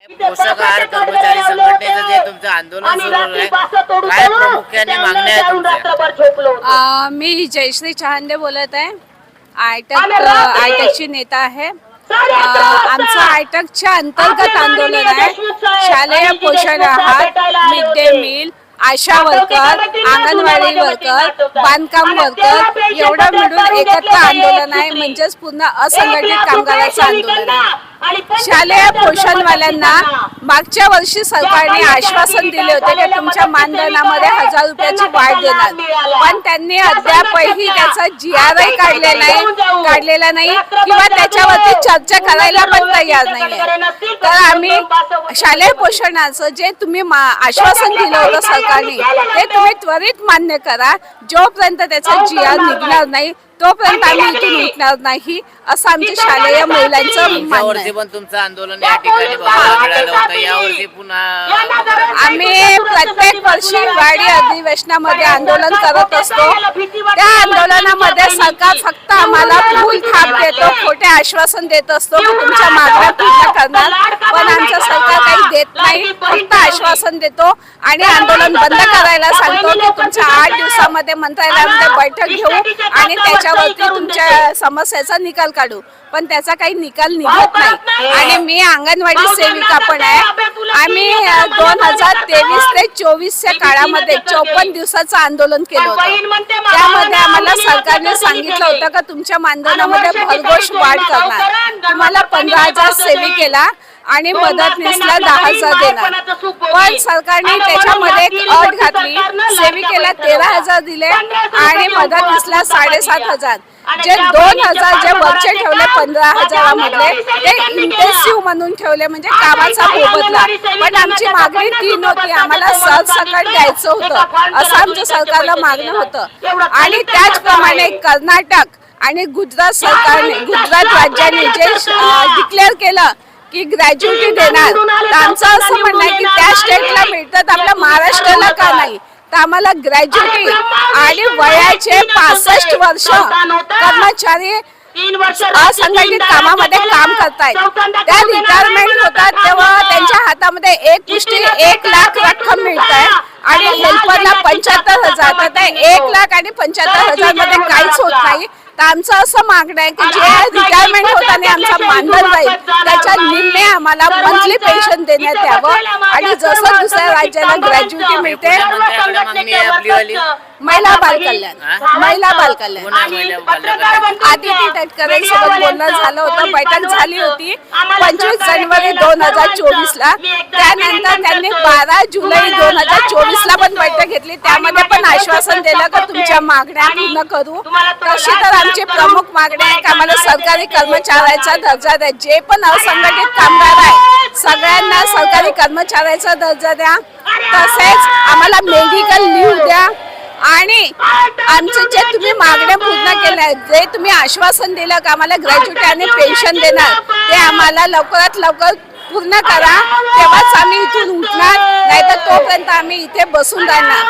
पोषक आहार कर्मचारी संघटनेचं जे तुमचं आंदोलन सुरू आहे, काय प्रामुख्याने मागण्या आहेत तुमच्या? मी जयश्री चहांदे बोलत आहे. आयटकची नेता आहे. आमचं आयटकच्या अंतर्गत आंदोलन आहे. शालेय पोषण आहार, मिड डे मील, आशा वर्कर, अंगणवाडी वर्कर, बांधकाम वर्कर एवढं मिळून एकत्र आंदोलन आहे. म्हणजेच पूर्ण असंघटित कामगाराचं आंदोलन आहे. शालेय पोषणवाल्यांना मागच्या वर्षी सरकारने आश्वासन दिले होते की तुमच्या मानधनामध्ये 1000 रुपयाची वाढ देणार, पण त्यांनी अद्यापही त्याचा GRI काढलेला नाही किंवा त्याच्यावरती चर्चा करायला पण तयार नाहीये. तर आम्ही शालेय पोषणाचं जे तुम्ही आश्वासन दिलं होतं सरकारने ते तुम्ही त्वरित मान्य करा. जोपर्यंत त्याचा GR निघणार नाही तोपर्यंत आम्ही इथून उठणार नाही असं आमच्या शालेय महिलांचं म्हणणं आहे. पण तुमचं आंदोलन या ठिकाणी बघायला मिळालं होतं. यावर्षी पुन्हा आम्ही प्रत्येक वर्षी वाडी अधिवेशनामध्ये आंदोलन करत असतो. त्या आंदोलनामध्ये सरकार फक्त आम्हाला फुल थाप देतो, खोटे आश्वासन देत असतो की तुमच्या मागण्या पूर्ण करणार, पण आमचं सरकार काही देत नाही. फक्त आश्वासन देतो आणि आंदोलन बंद करायला सांगतो की तुमच्या 8 दिवसामध्ये मंत्रालयामध्ये बैठक घेऊ आणि त्याच्यावरती तुमच्या समस्येचा निकाल काढू, पण त्याचा काही निकाल निघत नाही. आणि मी अंगणवाडी सेविका पण आहे. आम्ही 2023 ते 24च्या काळामध्ये 54 दिवसाचं आंदोलन केलं होतं. त्यामध्ये आम्हाला सरकारने सांगितलं होतं की तुमच्या मानधनामध्ये भरघोस वाढ करणार, तुम्हाला 15,000 सेविकेला आणि मदतनीसला 10,000 देणार, पण सरकारने त्याच्यामध्ये एक अट घातली. सेविकेला 13,000 दिले आणि मदतनीसला 7,500. जे 2,000 जे वरचे ठेवले 15,000 मधले ते इंटेन्सिव्ह म्हणून ठेवले, म्हणजे कामाचा मोबदला. पण आमची मागणी 3 होती, आम्हाला सरसकट द्यायचं होतं असं आमच्या सरकारला मागणं होतं. आणि त्याचप्रमाणे कर्नाटक आणि गुजरात राज्याने जे डिक्लेअर केलं की ग्रॅज्युएटी देणार, तर आमचं असं म्हणणं आहे की त्या स्टेटला मिळतात, आपल्या महाराष्ट्राला का नाही? तर आम्हाला ग्रॅज्युएटी आणि वयाचे 65 वर्ष कर्मचारी असंघटित कामामध्ये काम करतायत, त्या रिटायरमेंट होतात तेव्हा त्यांच्या हातामध्ये 1 लाख रक्कम मिळत आहे आणि हेल्परला 75,000. तर ते 1 लाख आणि 75,000 मध्ये काहीच होत नाही. तर आमचं असं मागणं आहे की जे रिटायरमेंट होताना आमचा मानधन राहील त्याच्या निम्मे आम्हाला मंथली पेन्शन देण्यात यावं आणि जसं दुसऱ्या राज्याला ग्रॅज्युएटी मिळते. महिला बालकल्याण आदिती तटकरेंसोबत बोलणं झालं होतं, बैठक झाली होती 25 जानेवारी 2024ला. त्यानंतर त्यांनी 12 जुलै 2024ला पण बैठक घेतली. त्यामध्ये पण आश्वासन दिलं की तुमच्या मागण्या पूर्ण करू. तशी तर आमची प्रमुख मागणी आहे की आम्हाला सरकारी कर्मचाऱ्याचा दर्जा द्या. जे पण असंघटित कामगार आहे सगळ्यांना सरकारी कर्मचाऱ्याचा दर्जा द्या. तसेच आम्हाला मेडिकल लीव्ह द्या आणि आमचे जे तुम्ही मागण्या पूर्ण केल्या, जे तुम्ही आश्वासन दिलं की आम्हाला ग्रॅज्युएटी आणि पेन्शन देणार, ते आम्हाला लवकरात लवकर पूर्ण करा. तेव्हाच आम्ही इथून उठणार, नाहीतर तोपर्यंत आम्ही इथे बसून राहणार.